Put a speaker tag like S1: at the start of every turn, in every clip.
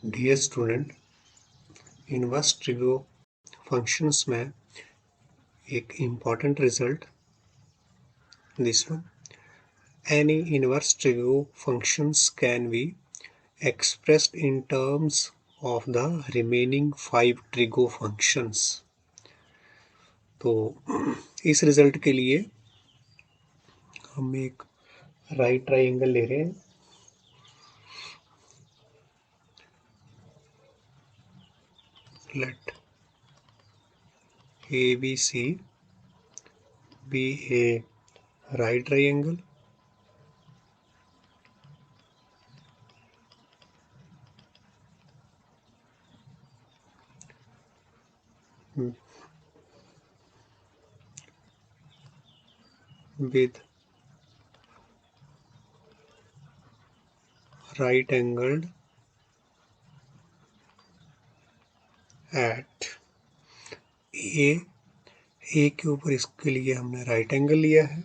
S1: Dear student, inverse trigo functions में एक important result, this one, any inverse trigo functions can be expressed in terms of the remaining 5 trigo functions। तो इस result के लिए हम एक राइट ट्राइंगल ले रहे हैं। Let ABC be a right triangle with right angled at A के ऊपर इसके लिए हमने राइट एंगल लिया है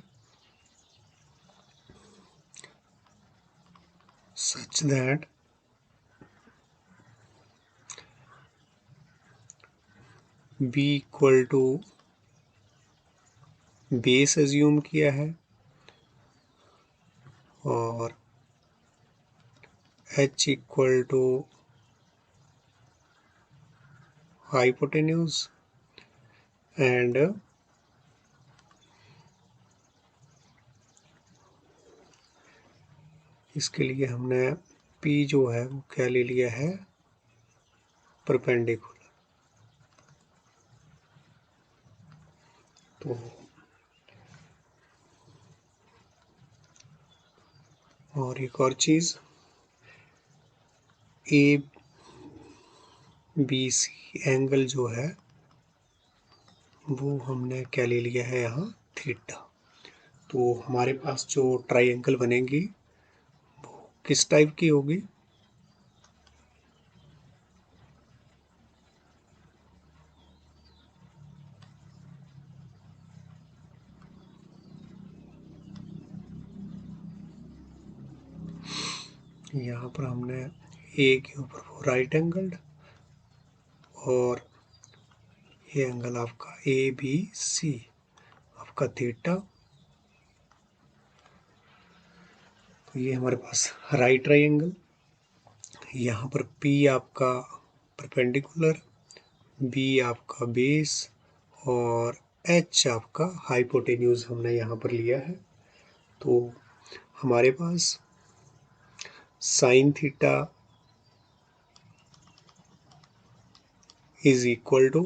S1: such that B equal to base assume किया है और H equal to hypotenuse and इसके लिए हमने P जो है वो क्या ले लिया है, परपेंडिकुलर। तो और एक और चीज, ए बी सी एंगल जो है वो हमने क्या ले लिया है यहाँ, थीटा। तो हमारे पास जो ट्राइंगल बनेगी वो किस टाइप की होगी, यहाँ पर हमने ए के ऊपर वो राइट एंगल्ड और ये एंगल आपका ए बी सी आपका थीटा। तो ये हमारे पास राइट ट्राइंगल, यहाँ पर P आपका परपेंडिकुलर, B आपका बेस और H आपका हाइपोटेन्यूज हमने यहाँ पर लिया है। तो हमारे पास sine theta is equal to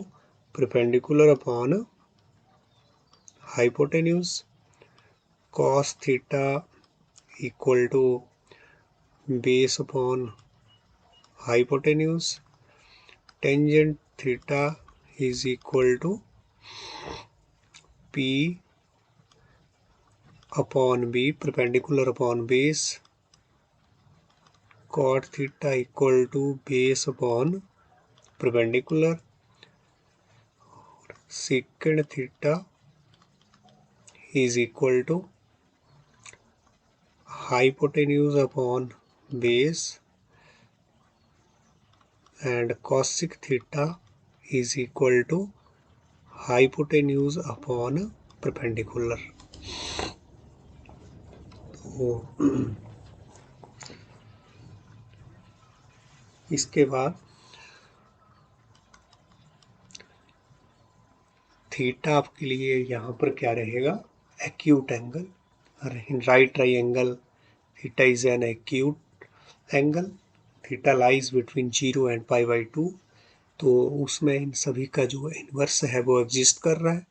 S1: perpendicular upon hypotenuse, cos theta equal to base upon hypotenuse, tangent theta is equal to P upon B perpendicular upon base, cot theta equal to base upon perpendicular, second theta is equal to hypotenuse upon base and cosec theta is equal to hypotenuse upon perpendicular. तो इसके बाद theta आपके लिए यहाँ पर क्या रहेगा, acute angle. Right triangle theta is an acute angle, theta lies between 0 and π/2। तो उसमें इन सभी का जो इनवर्स है वो एग्जिस्ट कर रहा है।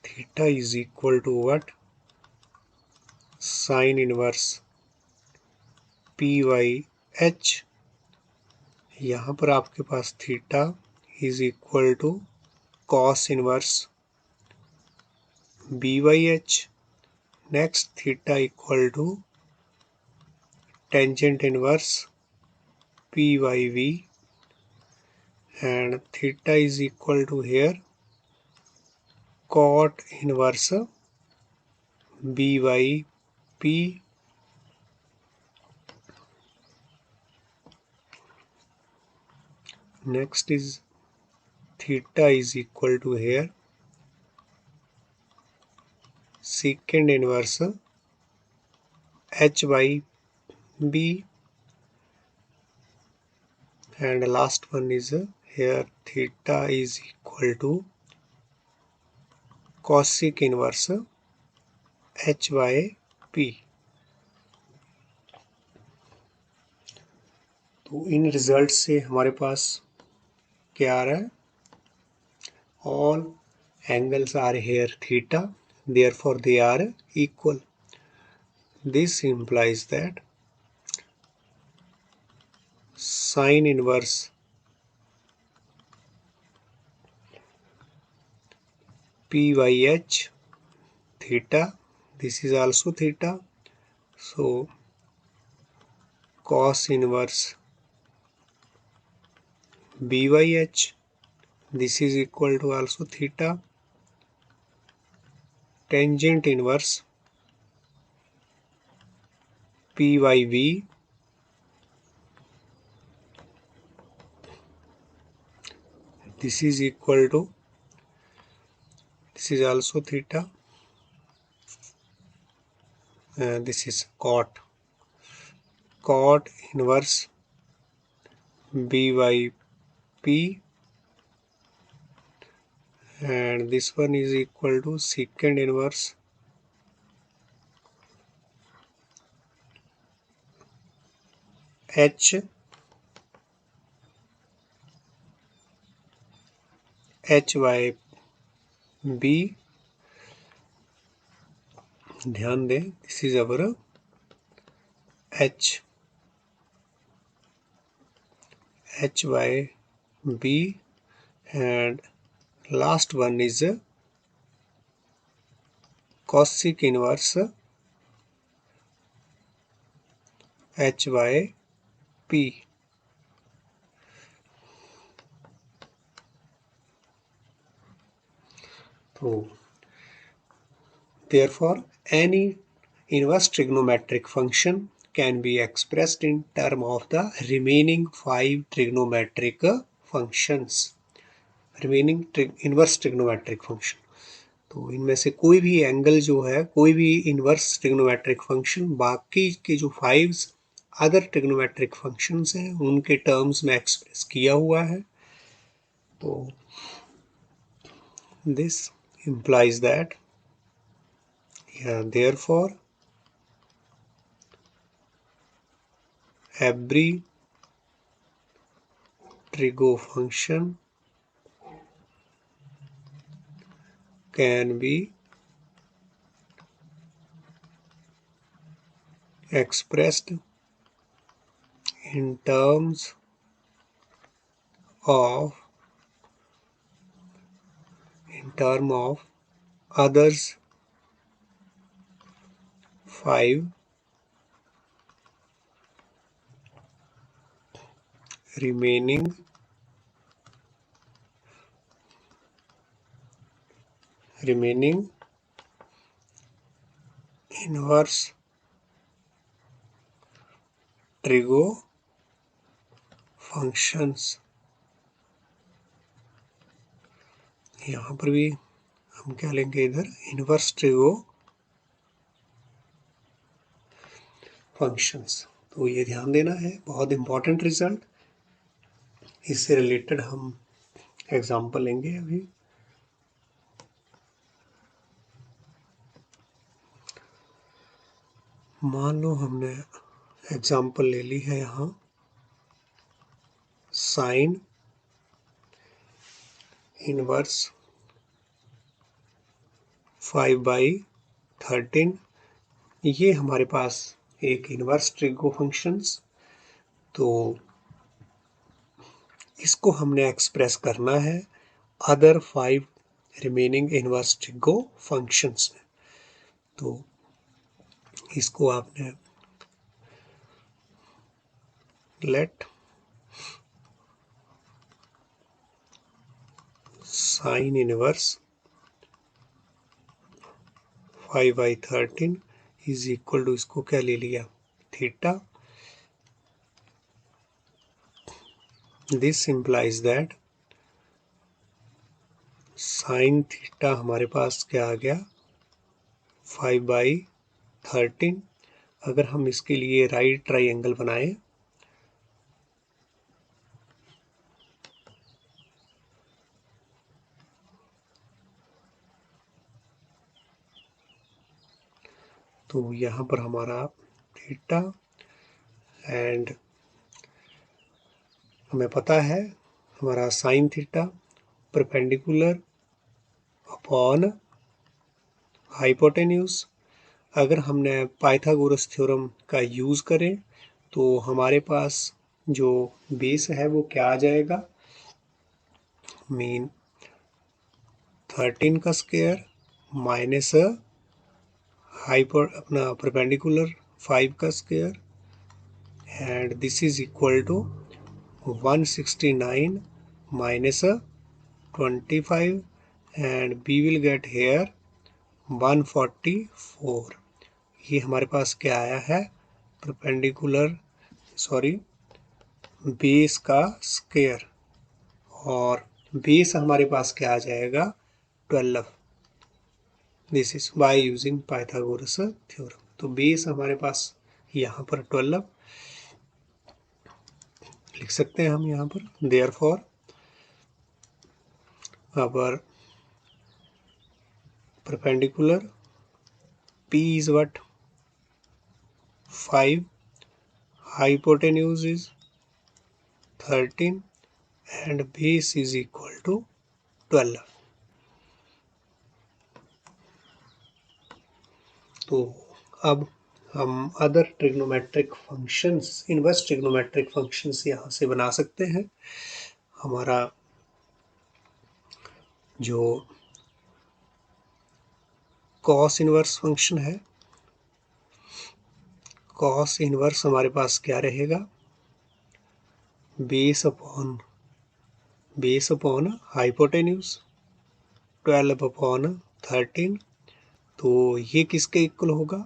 S1: Theta is equal to what, sine inverse P/H। यहाँ पर आपके पास theta is equal to cos inverse B/H। Next theta equal to tangent inverse P/V and theta is equal to here cot inverse B/P Next is theta is equal to here secant inverse h by b, and last one is here theta is equal to cosec inverse h by p. तो इन result से हमारे पास क्या आ रहा है? All angles are here theta, therefore they are equal. This implies that sine inverse p by h theta, this is also theta, so cos inverse b by h, this is equal to also theta, tangent inverse p by v, this is equal to, this is also theta, and this is cot inverse b by p, and this one is equal to secant inverse h by b. ध्यान दें, this is our h by b, and last one is cosec inverse h by p. So therefore any inverse trigonometric function can be expressed in term of the remaining 5 trigonometric functions, remaining inverse trigonometric function. तो इनमें से कोई भी angle जो है, कोई भी inverse trigonometric function बाकी के जो 5 अदर ट्रिग्नोमेट्रिक फंक्शंस हैं उनके टर्म्स में एक्सप्रेस किया हुआ है. तो this implies that therefore every trigo function can be expressed in terms of others 5 remaining inverse trigo functions. यहाँ पर भी हम क्या लेंगे, इधर इनवर्स ट्रिगो फंक्शंस. तो ये ध्यान देना है, बहुत इंपॉर्टेंट रिजल्ट. इससे रिलेटेड हम एग्जांपल लेंगे अभी. मान लो हमने एग्जांपल ले ली है यहाँ साइन इनवर्स 5/13. ये हमारे पास एक इनवर्स ट्रिगो फंक्शंस. तो इसको हमने एक्सप्रेस करना है other 5 remaining inverse trigo functions में. तो इसको आपने let sine inverse 5/13 is equal to, इसको क्या ले लिया, theta, this implies that sine theta हमारे पास क्या आ गया 5/13। अगर हम इसके लिए राइट ट्राइंगल बनाएं तो यहाँ पर हमारा थीटा एंड हमें पता है हमारा sine theta perpendicular upon hypotenuse. अगर हमने पाइथागोरस थ्योरम का यूज़ करें तो हमारे पास जो बेस है वो क्या आ जाएगा, मीन 13 का स्क्वायर माइनस अपना परपेंडिकुलर 5 का square and this is equal to 169 minus 25 and we will get here 144। ये हमारे पास क्या आया है परपेंडिकुलर बेस का स्क्वायर और बेस हमारे पास क्या आ जाएगा 12। This is by using Pythagoras theorem. तो बेस हमारे पास यहाँ पर 12 लिख सकते हैं हम यहाँ पर। Therefore our perpendicular P is what 5, hypotenuse is 13 and base is equal to 12। तो अब हम other trigonometric functions, inverse trigonometric functions यहाँ से बना सकते हैं। हमारा जो कॉस इनवर्स फंक्शन है, कॉस इनवर्स हमारे पास क्या रहेगा बेस अपॉन हाइपोटेन्यूज 12/13। तो ये किसके इक्वल होगा,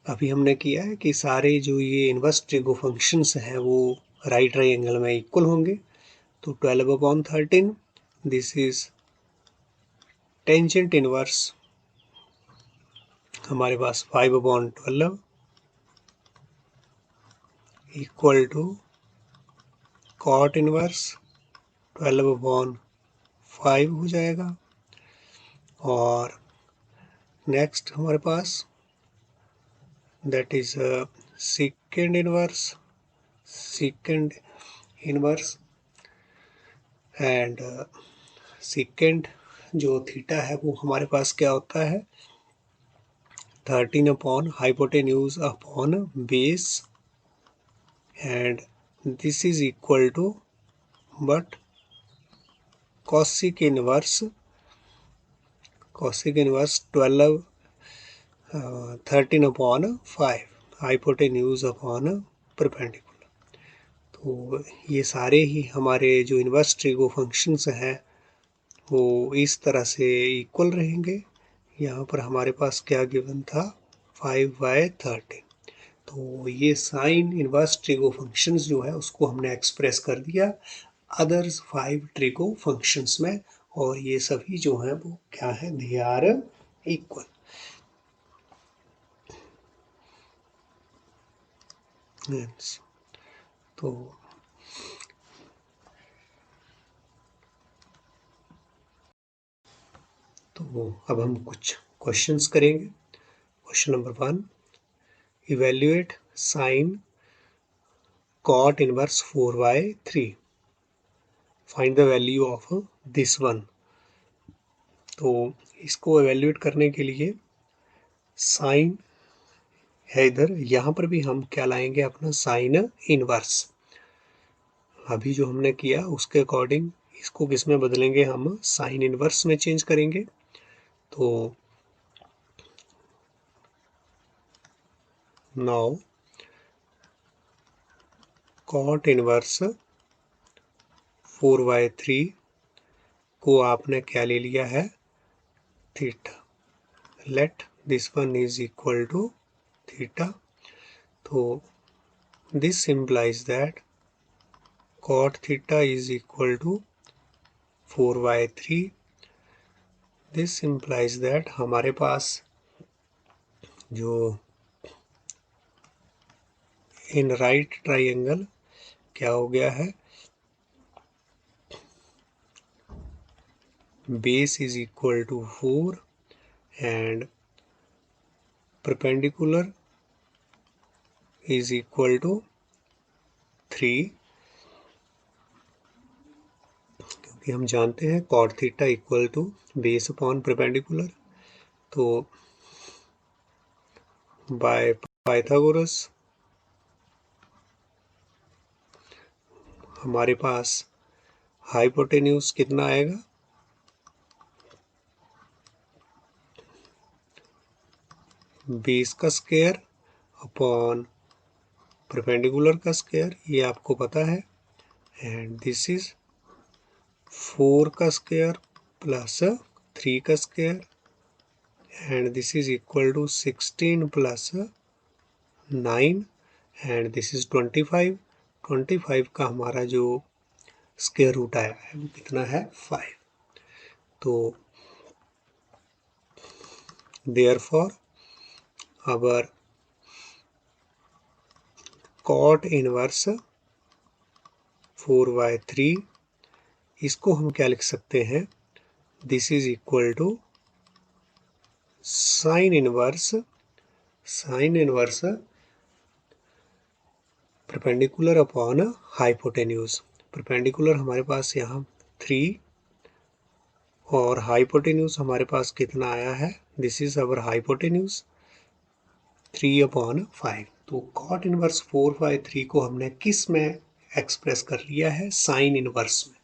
S1: अभी हमने किया है कि सारे जो ये इनवर्स ट्रिगो फंक्शंस हैं वो राइट ट्राइंगल में इक्वल होंगे। तो 12/13 दिस इज टेंजेंट इनवर्स हमारे पास 5/12 इक्वल टू कॉट इनवर्स 12/5 हो जाएगा। और नेक्स्ट हमारे पास that is second inverse and second जो थीटा है वो हमारे पास क्या होता है 13 upon hypotenuse upon base and this is equal to but cosec inverse 12 13/5 hypotenuse upon perpendicular. तो ये सारे ही हमारे जो इनवर्स ट्रिगो फंक्शंस हैं वो इस तरह से इक्वल रहेंगे। यहाँ पर हमारे पास क्या गिवन था 5/13। तो ये साइन इनवर्स ट्रिगो फंक्शंस जो है उसको हमने एक्सप्रेस कर दिया अदर्स 5 ट्रिगो फंक्शंस में, और ये सभी जो हैं वो क्या है दे आर इक्वल। तो अब हम कुछ क्वेश्चंस करेंगे। Question number 1, evaluate sine cot inverse 4/3, find the value of this one. तो इसको एवेल्युएट करने के लिए साइन है इधर, यहाँ पर भी हम क्या लाएंगे अपना साइन इनवर्स। अभी जो हमने किया उसके अकॉर्डिंग इसको किस में बदलेंगे, हम साइन इनवर्स में चेंज करेंगे। तो नाउ cot इनवर्स 4/3 को आपने क्या ले लिया है theta. Let this one is equal to theta. तो this implies that cot theta is equal to 4/3. This implies that हमारे पास जो इन राइट ट्राइंगल क्या हो गया है, base is equal to 4 and perpendicular is equal to 3, क्योंकि हम जानते हैं cot theta equal to base upon perpendicular. तो बाय पाइथागोरस हमारे पास हाइपोटेन्यूज कितना आएगा, बेस का स्क्वायर अपॉन परपेंडिकुलर का स्क्वायर, ये आपको पता है, एंड दिस इज 4 का स्क्वायर प्लस 3 का square and this is equal to 16 plus 9 and this is 25। 25 का हमारा जो स्क्वायर रूट आया है वो कितना है, 5। तो देयरफॉर our cot इनवर्स 4/3, इसको हम क्या लिख सकते हैं, this is equal to sine inverse perpendicular upon hypotenuse. Perpendicular हमारे पास यहाँ 3 और हाइपोटेन्यूज हमारे पास कितना आया है, दिस इज अवर हाइपोटेन्यूज 3/5। तो कॉट इनवर्स 4/3 को हमने किस में एक्सप्रेस कर लिया है, साइन इनवर्स में।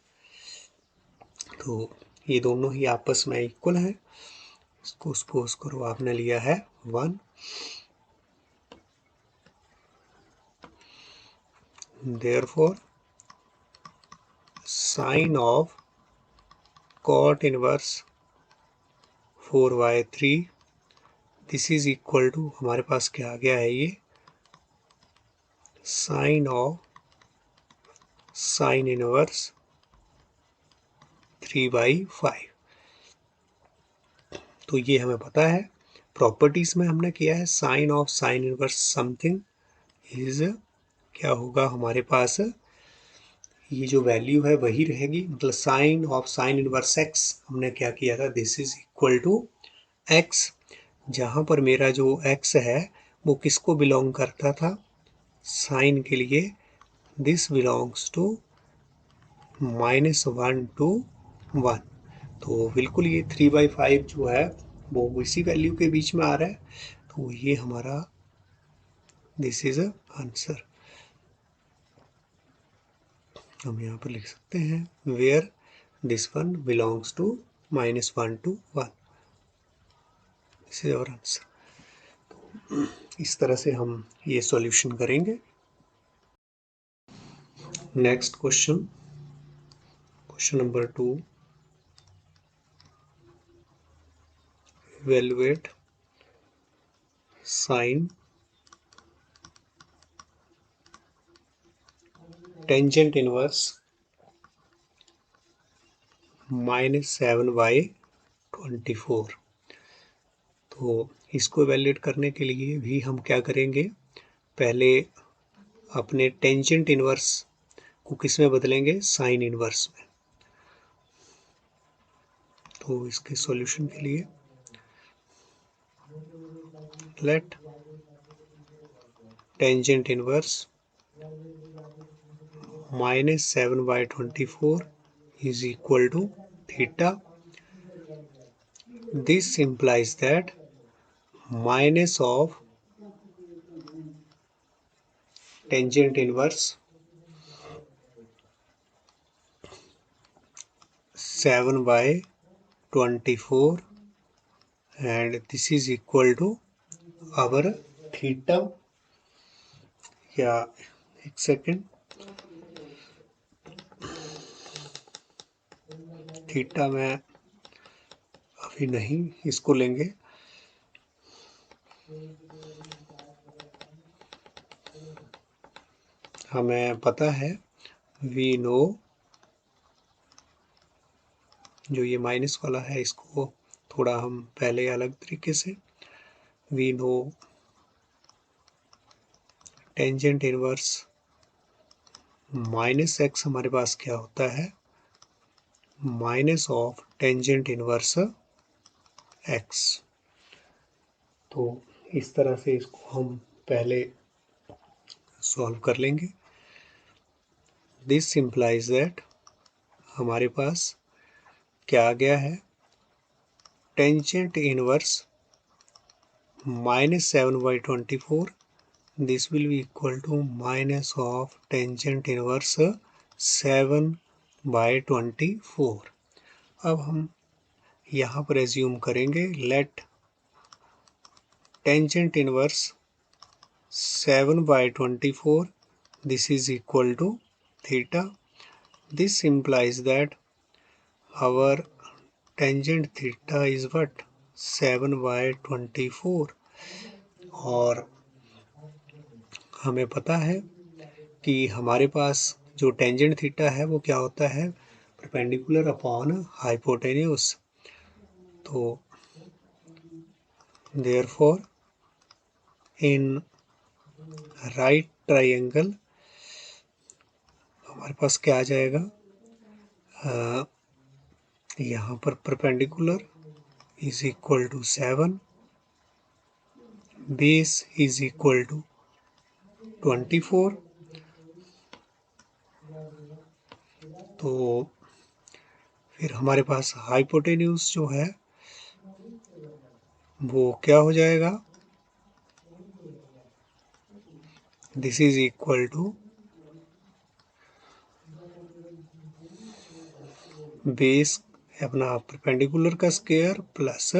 S1: तो ये दोनों ही आपस में इक्वल है। इसको सपोज करो आपने लिया है 1, therefore sine of cot inverse 4/3 this is equal to, हमारे पास क्या आ गया है, ये साइन ऑफ साइन इनवर्स 3/5। तो ये हमें पता है, प्रॉपर्टीज में हमने किया है sine of sine inverse something is, क्या होगा हमारे पास, ये जो वैल्यू है वही रहेगी, मतलब sine of sine inverse X हमने क्या किया था, this is equal to X, जहाँ पर मेरा जो एक्स है वो किसको बिलोंग करता था, साइन के लिए, दिस बिलोंग्स टू -1 to 1। तो बिल्कुल ये 3/5 जो है वो इसी वैल्यू के बीच में आ रहा है। तो ये हमारा दिस इज आंसर। हम यहाँ पर लिख सकते हैं where this one belongs to -1 to 1, this is our answer. इस तरह से हम ये सॉल्यूशन करेंगे। Next question, question number 2, evaluate sin tangent inverse -7/24। तो इसको evaluate करने के लिए भी हम क्या करेंगे, पहले अपने टेंजेंट इनवर्स को किस में बदलेंगे, साइन इनवर्स में। तो इसके सॉल्यूशन के लिए let tangent inverse -7/24 is equal to theta. This implies that minus of tangent inverse 7/24 and this is equal to our theta, या एक सेकेंड, थीटा में अभी नहीं, इसको लेंगे, हमें पता है वी नो, जो ये माइनस वाला है इसको थोड़ा हम पहले अलग तरीके से, we know tangent inverse minus X हमारे पास क्या होता है, minus of tangent inverse X. तो इस तरह से इसको हम पहले सॉल्व कर लेंगे। दिस इम्प्लाइज दैट हमारे पास क्या आ गया है, tangent inverse -7/24, this will be equal to minus of tangent inverse 7/24। अब हम यहाँ पर एज्यूम करेंगे, let tangent inverse 7/24 this is equal to theta। this implies that our tangent theta is what, 7/24। और हमें पता है कि हमारे पास जो टेंजेंट थीटा है वो क्या होता है, परपेंडिकुलर अपॉन हाइपोटेन्यूज। तो देयरफॉर इन राइट ट्रायंगल हमारे पास क्या आ जाएगा, यहाँ पर perpendicular is equal to 7, base is equal to 24। तो फिर हमारे पास हाइपोटेन्यूज जो है वो क्या हो जाएगा, this is equal to base अपना परपेंडिकुलर का स्क्वायर प्लस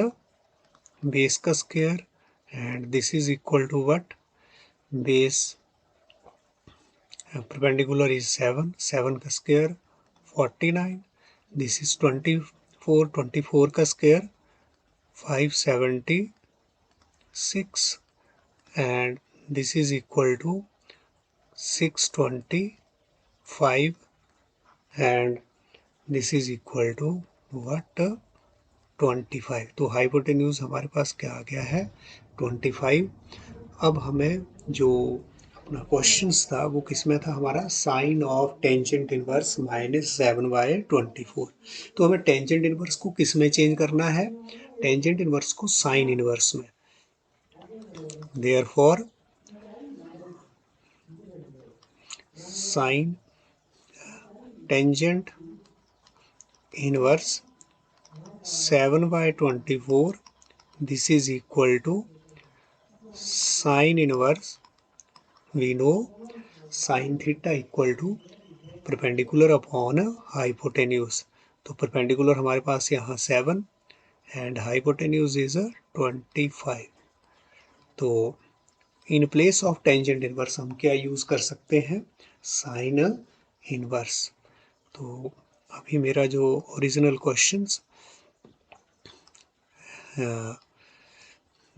S1: बेस का square, and this is equal to what, base perpendicular is 7, 7 का स्क्वायर 49, दिस इज 24, 24 का square 576, and this is equal to 625, and this is equal to what, 25। तो hypotenuse हमारे पास क्या आ गया है, 25। अब हमें जो अपना क्वेश्चंस था वो किस में था हमारा, साइन ऑफ टेंजेंट इनवर्स -7/24। तो हमें टेंजेंट इनवर्स को किस में चेंज करना है, टेंजेंट इनवर्स को साइन इनवर्स में। Therefore sign tangent inverse 7/24 this is equal to sin inverse, we know sin theta equal to perpendicular upon hypotenuse। तो perpendicular हमारे पास यहाँ 7 and hypotenuse is 25। तो in place of tangent inverse हम क्या use कर सकते हैं, sin inverse। तो अभी मेरा जो original questions,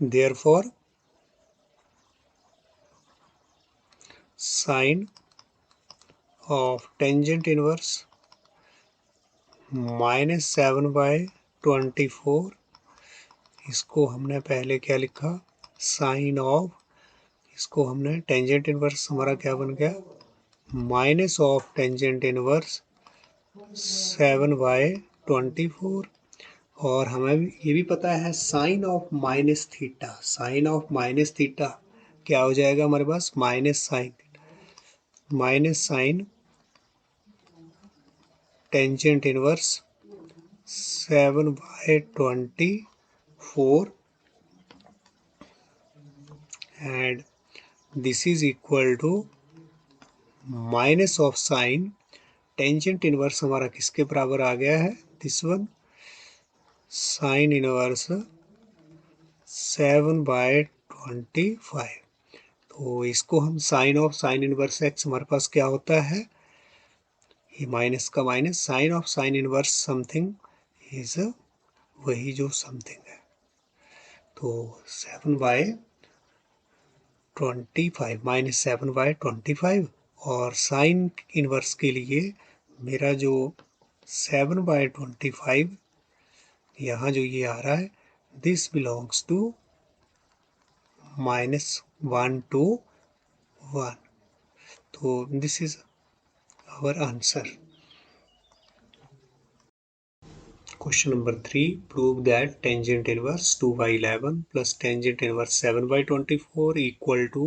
S1: therefore sine of tangent inverse -7/24, इसको हमने पहले क्या लिखा, साइन ऑफ, इसको हमने टेंजेंट इनवर्स हमारा क्या बन गया, माइनस ऑफ टेंजेंट इनवर्स 7/24। और हमें ये भी पता है sine of minus theta, sine of minus theta क्या हो जाएगा हमारे पास, minus sine tangent inverse 7/24, and this is equal to minus of sine tangent inverse हमारा किसके बराबर आ गया है, दिस वन, साइन इनवर्स 7/25। तो इसको हम sine of sine inverse X हमारे पास क्या होता है, ये माइनस का minus, sine of sine inverse something is वही जो समथिंग है। तो 7/25 -7/25 और साइन इनवर्स के लिए मेरा जो 7/25 यहाँ जो ये आ रहा है, दिस बिलोंग्स टू -1 to 1. तो this is our answer. Question number 3. Prove that tangent inverse 2/11 plus tangent inverse 7/24 equal to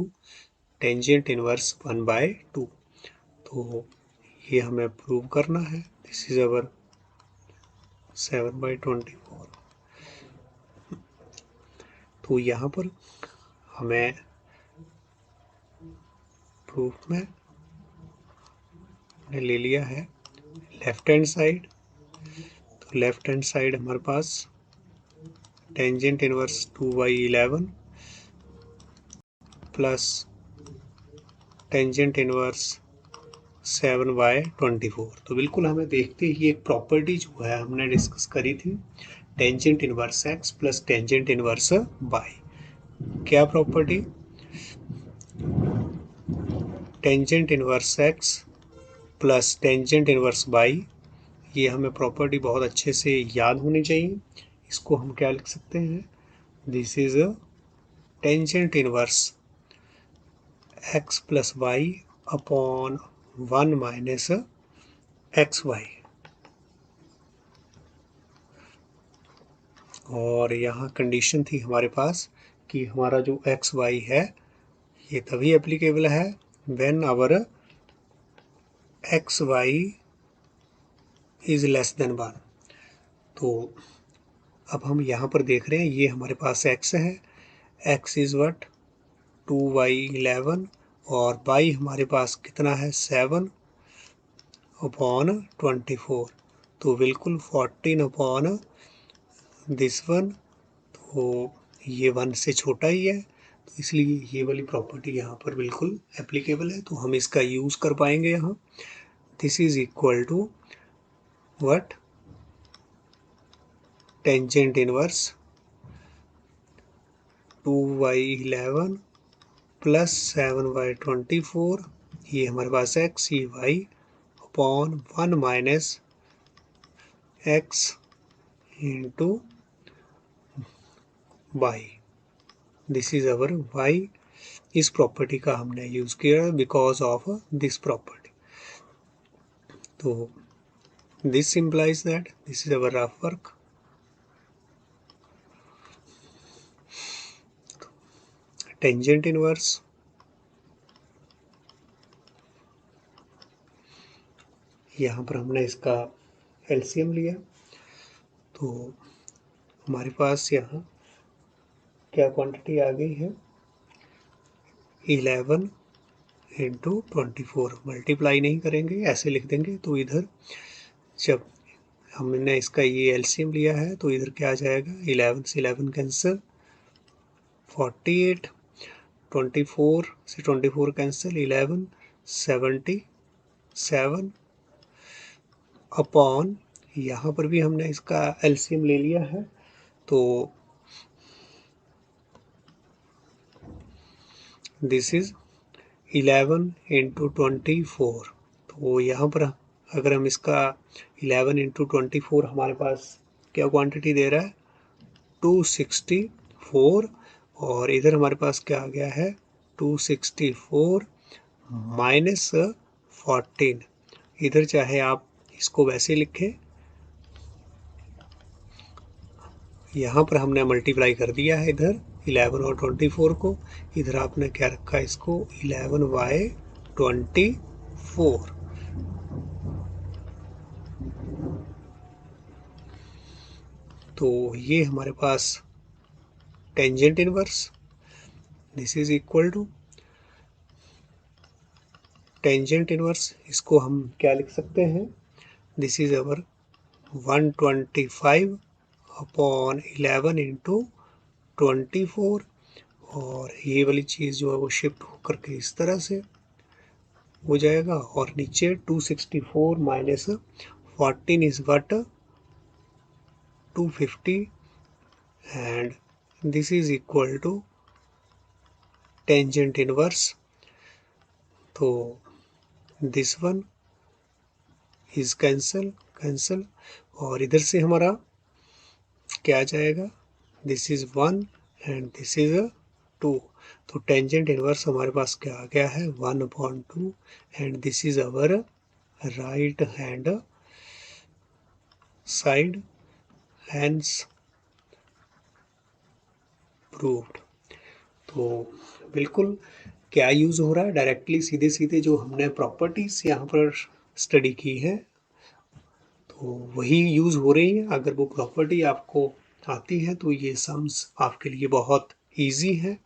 S1: tangent inverse 1/2. तो ये हमें प्रूव करना है. दिस इज अवर 7/24. तो यहाँ पर हमें प्रूफ में ले लिया है लेफ्ट हैंड साइड. तो लेफ्ट हैंड साइड हमारे पास tangent inverse 2/11 plus tangent inverse 7/24. तो बिल्कुल हमें देखते ही एक प्रॉपर्टी जो है हमने डिस्कस करी थी, tangent inverse x plus tangent inverse y. क्या property? Tangent inverse x plus tangent inverse y. ये हमें प्रॉपर्टी बहुत अच्छे से याद होनी चाहिए. इसको हम क्या लिख सकते हैं? This is tangent inverse x plus Y upon 1 minus X Y. और यहाँ कंडीशन थी हमारे पास कि हमारा जो एक्स वाई है ये तभी एप्लीकेबल है when our X Y is less than 1. तो अब हम यहाँ पर देख रहे हैं ये हमारे पास x है. x is what? 2/11 और y हमारे पास कितना है? 7/24. तो बिल्कुल 14 दिस वन. तो ये 1 से छोटा ही है, तो इसलिए ये वाली प्रॉपर्टी यहाँ पर बिल्कुल एप्लीकेबल है. तो हम इसका यूज़ कर पाएंगे यहाँ. This is equal to what? Tangent inverse 2/11 plus 7/24. ये हमारे पास x, ये y अपॉन 1 minus x into y. This is our y. इस प्रॉपर्टी का हमने यूज किया बिकॉज ऑफ दिस प्रॉपर्टी. तो this implies that this is our rough work. Tangent inverse यहाँ पर हमने इसका एलसीएम लिया. तो हमारे पास यहाँ क्या क्वांटिटी आ गई है? 11 इंटू 24. मल्टीप्लाई नहीं करेंगे, ऐसे लिख देंगे. तो इधर जब हमने इसका ये एलसीएम लिया है तो इधर क्या आ जाएगा? 11 से 11 कैंसिल, 48. 24 से 24 कैंसिल, 11, 77 अपॉन यहाँ पर भी हमने इसका एलसीएम ले लिया है. तो दिस इज 11 इंटू 24. तो यहाँ पर अगर हम इसका 11 इंटू 24 हमारे पास क्या क्वांटिटी दे रहा है? 264. और इधर हमारे पास क्या आ गया है? 264 माइनस 14. इधर चाहे आप इसको वैसे लिखें, यहाँ पर हमने मल्टीप्लाई कर दिया है इधर 11 और 24 को. इधर आपने क्या रखा है? इसको 11/24. तो ये हमारे पास tangent inverse. This is equal to tangent inverse. इसको हम क्या लिख सकते हैं? This is our 125 upon 11 into 24. और ये वाली चीज़ जो है वो शिफ्ट होकर के इस तरह से हो जाएगा. और नीचे 264 minus 14 is what? 250. And this is equal to tangent inverse. तो दिस वन इज कैंसल और इधर से हमारा क्या आ जाएगा, this is 1 and this is 2। तो टेंजेंट इनवर्स हमारे पास क्या आ गया है, 1/2 and this is our right hand side, hands proved. तो बिल्कुल क्या यूज़ हो रहा है, डायरेक्टली सीधे सीधे जो हमने प्रॉपर्टीज़ यहाँ पर स्टडी की है तो वही यूज़ हो रही है। अगर वो प्रॉपर्टी आपको आती है तो ये सम्स आपके लिए बहुत इजी है।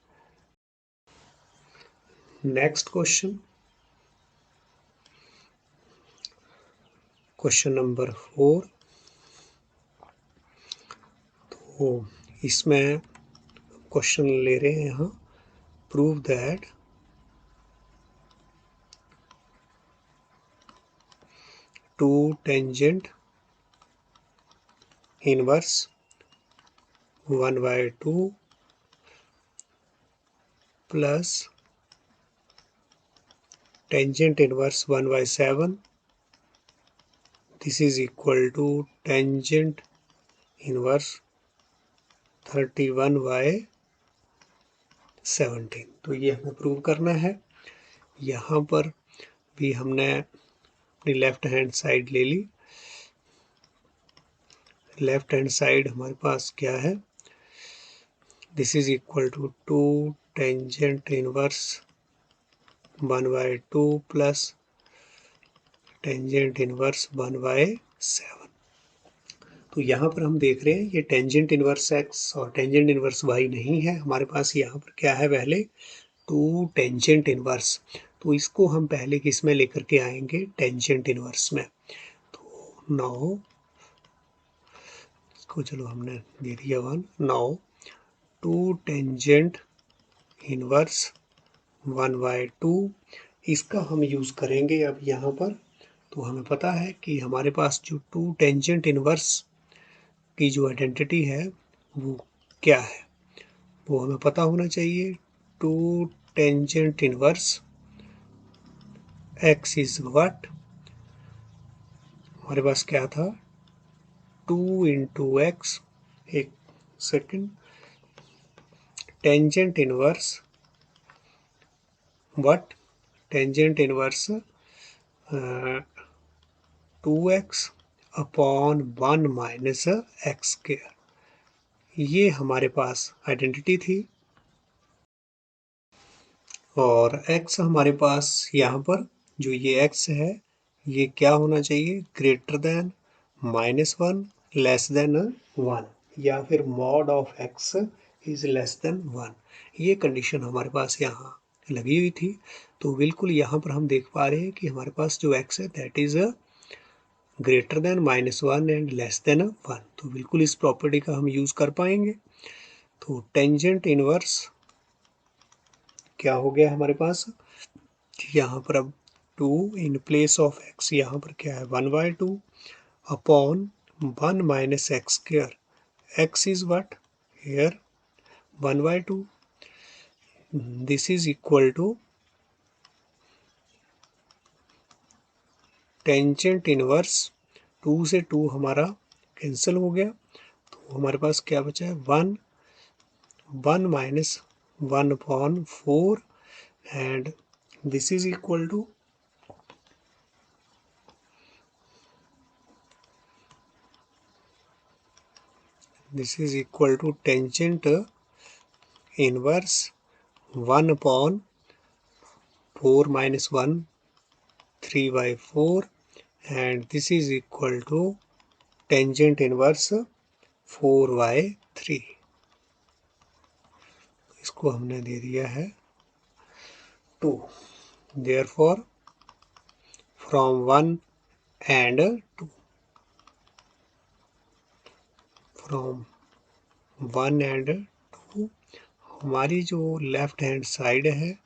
S1: Next question, question number 4। तो इसमें क्वेश्चन ले रहे हैं यहाँ, prove that two tangent inverse 1/2 plus tangent inverse 1/7, this is equal to tangent inverse 31/17। तो ये हमें प्रूव करना है। यहाँ पर भी हमने अपनी लेफ्ट हैंड साइड ले ली। लेफ्ट हैंड साइड हमारे पास क्या है, this is equal to 2 tangent inverse 1/2 plus tangent inverse 1/7। तो यहाँ पर हम देख रहे हैं ये टेंजेंट इनवर्स एक्स और टेंजेंट इनवर्स वाई नहीं है, हमारे पास यहाँ पर क्या है, पहले टू टेंजेंट इनवर्स। तो इसको हम पहले किस में लेकर के आएंगे, टेंजेंट इनवर्स में। तो नाउ इसको चलो हमने दे दिया 1। नाउ टू टेंजेंट इनवर्स 1/2 इसका हम यूज़ करेंगे अब यहाँ पर। तो हमें पता है कि हमारे पास जो टू टेंजेंट इनवर्स की जो आइडेंटिटी है वो क्या है, वो हमें पता होना चाहिए। Two tangent inverse X is what, हमारे पास क्या था, 2 इंटू एक्स, एक second, tangent inverse what, tangent inverse 2x upon 1 minus x square, ये हमारे पास आइडेंटिटी थी। और x हमारे पास यहाँ पर जो ये x है ये क्या होना चाहिए, ग्रेटर देन -1 लेस देन 1, या फिर mod of x is less than 1, ये कंडीशन हमारे पास यहाँ लगी हुई थी। तो बिल्कुल यहाँ पर हम देख पा रहे हैं कि हमारे पास जो x है that is greater then -1 and less than 1। तो बिल्कुल इस प्रॉपर्टी का हम यूज़ कर पाएंगे। तो टेंजेंट इनवर्स क्या हो गया हमारे पास, यहाँ पर अब 2 इन प्लेस ऑफ x, यहाँ पर क्या है 1/2 upon 1 minus x square, x is what here 1/2, this is equal to tangent inverse 2 से 2 हमारा कैंसिल हो गया। तो हमारे पास क्या बचा है 1 minus 1 upon 4 and this is equal to tangent inverse 1 upon 4 minus 1 3/4 and this is equal to tangent inverse 4/3। इसको हमने दे दिया है 2। therefore from 1 and 2, from 1 and 2 हमारी जो लेफ्ट हैंड साइड है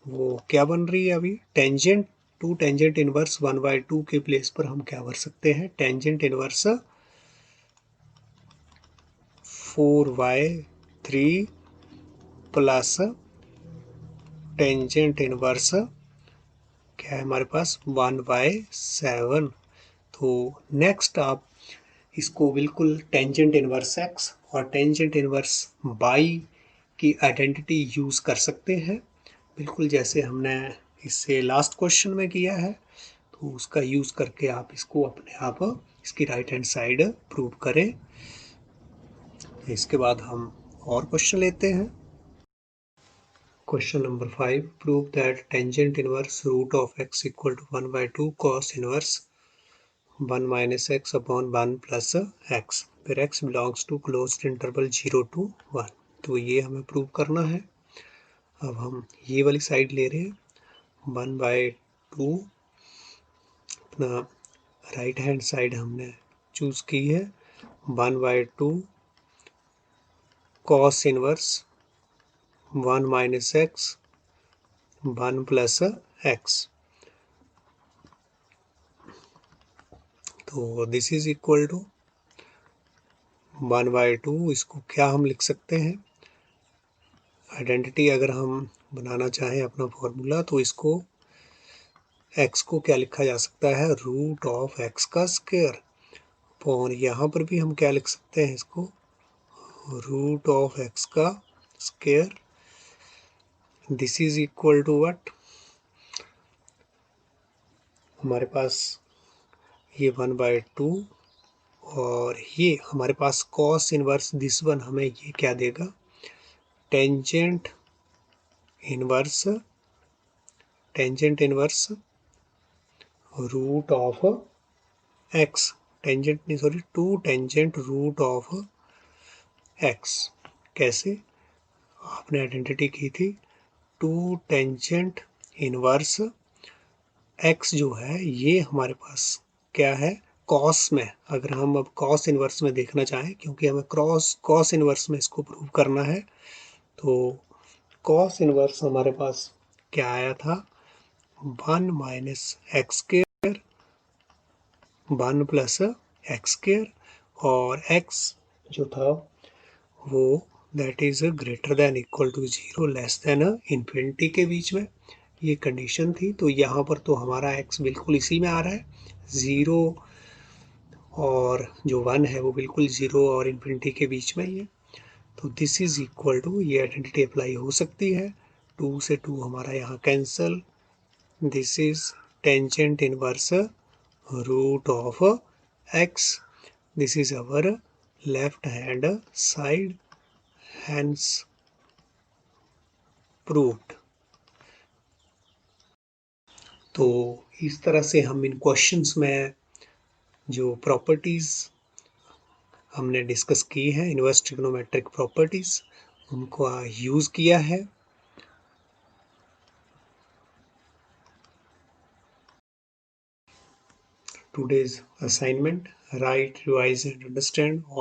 S1: वो क्या बन रही है, अभी टेंजेंट टू टेंजेंट इनवर्स 1/2 के प्लेस पर हम क्या भर सकते हैं, tangent inverse 4/3 plus tangent inverse क्या है हमारे पास 1/7। तो नेक्स्ट आप इसको बिल्कुल टेंजेंट इनवर्स एक्स और टेंजेंट इनवर्स बाई की आइडेंटिटी यूज़ कर सकते हैं, बिल्कुल जैसे हमने इससे लास्ट क्वेश्चन में किया है। तो उसका यूज़ करके आप इसको अपने आप इसकी राइट हैंड साइड प्रूव करें। इसके बाद हम और क्वेश्चन लेते हैं। Question number 5, prove that tangent inverse root of x equal to 1/2 cos inverse 1 minus x upon 1 plus x, फिर x belongs to closed interval 0 to 1। तो ये हमें प्रूव करना है। अब हम ये वाली साइड ले रहे हैं, 1/2 अपना राइट हैंड साइड हमने चूज की है, 1/2 cos inverse 1 minus x 1 plus x. तो दिस इज इक्वल टू 1/2। इसको क्या हम लिख सकते हैं, आइडेंटिटी अगर हम बनाना चाहें अपना फॉर्मूला, तो इसको एक्स को क्या लिखा जा सकता है, रूट ऑफ एक्स का स्क्वायर। और यहाँ पर भी हम क्या लिख सकते हैं इसको, रूट ऑफ एक्स का square. This is equal to what, हमारे पास ये 1/2 और ये हमारे पास कॉस इनवर्स दिस वन हमें ये क्या देगा, tangent inverse root of x, tangent नहीं sorry 2 tangent root of x. कैसे, आपने आइडेंटिटी की थी 2 टेंजेंट इनवर्स एक्स जो है ये हमारे पास क्या है, कॉस में। अगर हम अब कॉस इनवर्स में देखना चाहें, क्योंकि हमें कॉस इनवर्स में इसको प्रूव करना है, तो कॉस इनवर्स हमारे पास क्या आया था, 1 minus x square 1 plus x square, और एक्स जो था वो that is greater than equal to 0 less than infinity के बीच में ये कंडीशन थी। तो यहाँ पर तो हमारा एक्स बिल्कुल इसी में आ रहा है, 0 और जो 1 है वो बिल्कुल 0 और इन्फिनिटी के बीच में ही है। तो दिस इज इक्वल टू, ये आइडेंटिटी अप्लाई हो सकती है, 2 से 2 हमारा यहाँ cancel, this is tangent inverse root of x, this is our left hand side, hence proved। तो इस तरह से हम इन क्वेश्चंस में जो प्रॉपर्टीज हमने डिस्कस की है, इनवर्स ट्रिग्नोमेट्रिक प्रॉपर्टीज, उनको यूज किया है। Today's assignment, write, revise and understand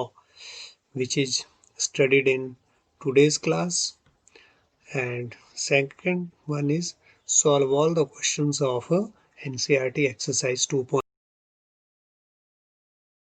S1: which is studied in today's class, and second one is solve all the questions of NCERT exercise 2.